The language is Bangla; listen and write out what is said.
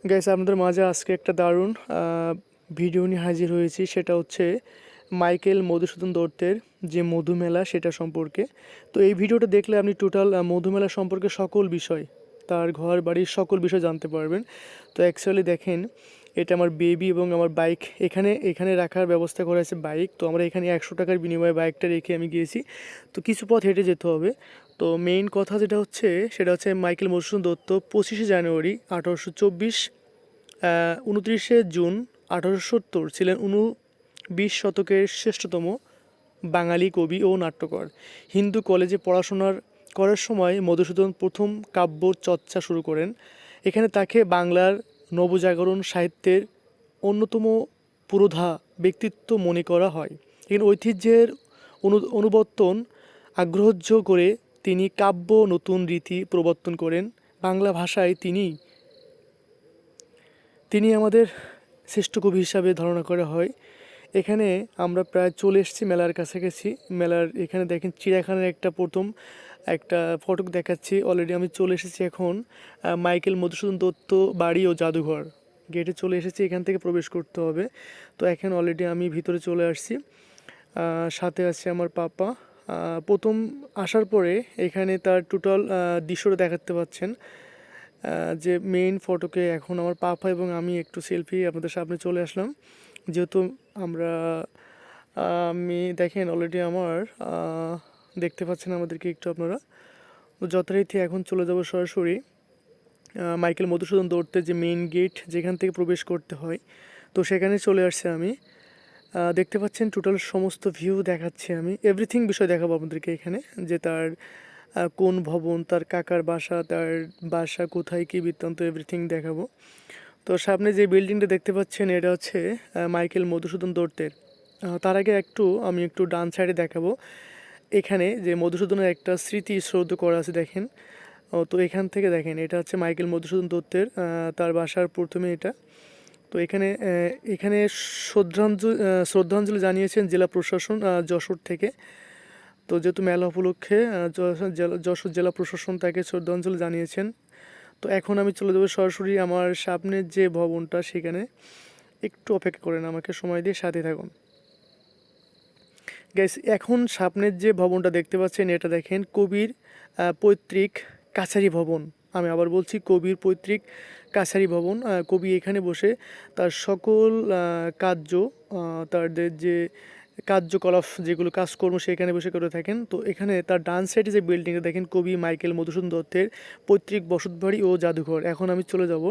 গাইস, আপনাদের মাঝে আজকে একটা দারুণ ভিডিও নিয়ে হাজির হয়েছি। সেটা হচ্ছে মাইকেল মধুসূদন দত্তের যে মধুমেলা সেটা সম্পর্কে। তো এই ভিডিওটা দেখলে আপনি টোটাল মধুমেলা সম্পর্কে সকল বিষয়, তার ঘর বাড়ির সকল বিষয় জানতে পারবেন। তো অ্যাকচুয়ালি দেখেন, এটা আমার বেবি এবং আমার বাইক এখানে এখানে রাখার ব্যবস্থা করা আছে বাইক। তো আমরা এখানে 100 টাকার বিনিময়ে বাইকটা রেখে আমি গিয়েছি। তো কিছু পথ হেঁটে যেতে হবে। তো মেইন কথা যেটা হচ্ছে সেটা হচ্ছে মাইকেল মধুসূদন দত্ত 25শে জানুয়ারি 1824, 29শে জুন 1870 ছিলেন 19 শতকের শ্রেষ্ঠতম বাঙালি কবি ও নাট্যকার। হিন্দু কলেজে পড়াশোনার করার সময় মধুসূদন প্রথম কাব্য চর্চা শুরু করেন। এখানে তাকে বাংলার নবজাগরণ সাহিত্যের অন্যতম পুরোধা ব্যক্তিত্ব মনে করা হয়। এখানে ঐতিহ্যের অনুবর্তন আগ্রাহ্য করে তিনি কাব্য নতুন রীতি প্রবর্তন করেন। বাংলা ভাষায় তিনি আমাদের শ্রেষ্ঠ কবি হিসাবে ধারণা করা হয়। এখানে আমরা প্রায় চলে এসেছি, মেলার কাছাকাছি। মেলার এখানে দেখেন চিড়িয়াখানার প্রথম একটা ফটক দেখাচ্ছি। অলরেডি আমি চলে এসেছি এখন মাইকেল মধুসূদন দত্ত বাড়ি ও জাদুঘর গেটে চলে এসেছি। এখান থেকে প্রবেশ করতে হবে। তো এখন অলরেডি আমি ভিতরে চলে আসছি। সাথে আছে আমার পাপা। প্রথম আসার পরে এখানে তার টোটাল দৃশ্যটা দেখাতে পাচ্ছেন। যে মেইন ফটোকে এখন আমার পাপা এবং আমি একটু সেলফি আপনাদের সামনে চলে আসলাম। যেহেতু আমরা আমি দেখেন অলরেডি আমার দেখতে পাচ্ছেন আমাদেরকে একটু আপনারা। তো যথারীতি এখন চলে যাব সরাসরি মাইকেল মধুসূদন দত্তের যে মেইন গেট, যেখান থেকে প্রবেশ করতে হয়। তো সেখানে চলে আসছে আমি। দেখতে পাচ্ছেন টোটাল সমস্ত ভিউ দেখাচ্ছি আমি, এভরিথিং বিষয় দেখাবো আপনাদেরকে এখানে। যে তার কোন ভবন, তার কাকার বাসা, তার বাসা কোথায়, কী বৃত্তান্ত, এভরিথিং দেখাবো। তো সামনে যে বিল্ডিংটা দেখতে পাচ্ছেন এটা হচ্ছে মাইকেল মধুসূদন দত্তের। তার আগে আমি একটু ডান সাইডে দেখাবো। এখানে যে মধুসূদনের একটা স্মৃতিসৌধ করা আছে দেখেন। তো এখান থেকে দেখেন এটা হচ্ছে মাইকেল মধুসূদন দত্তের তার বাসার প্রথমে এটা। তো এখানে শ্রদ্ধাঞ্জলি জানিয়েছেন জেলা প্রশাসন যশোর থেকে। তো যেহেতু মেলা উপলক্ষে যশোর জেলা প্রশাসন তাকে শ্রদ্ধাঞ্জলি জানিয়েছেন। তো এখন আমি চলে যাবো সরাসরি আমার সামনের যে ভবনটা সেখানে। একটু অপেক্ষা করেন, আমাকে সময় দিয়ে সাথে থাকুন গাইস। এখন সামনের যে ভবনটা দেখতে পাচ্ছেন এটা দেখেন কবির পৈতৃক কাছারি ভবন। আমি আবার বলছি, কবির পৈতৃক কাছারি ভবন। কবি এখানে বসে তার সকল কার্য, তাদের যে কার্যকলাপ, যেগুলো কাজকর্ম সেখানে বসে করে থাকেন। তো এখানে তার ডান সাইডে যে বিল্ডিংটা দেখেন কবি মাইকেল মধুসূদন দত্তের পৈতৃক বসতবাড়ি ও জাদুঘর। এখন আমি চলে যাব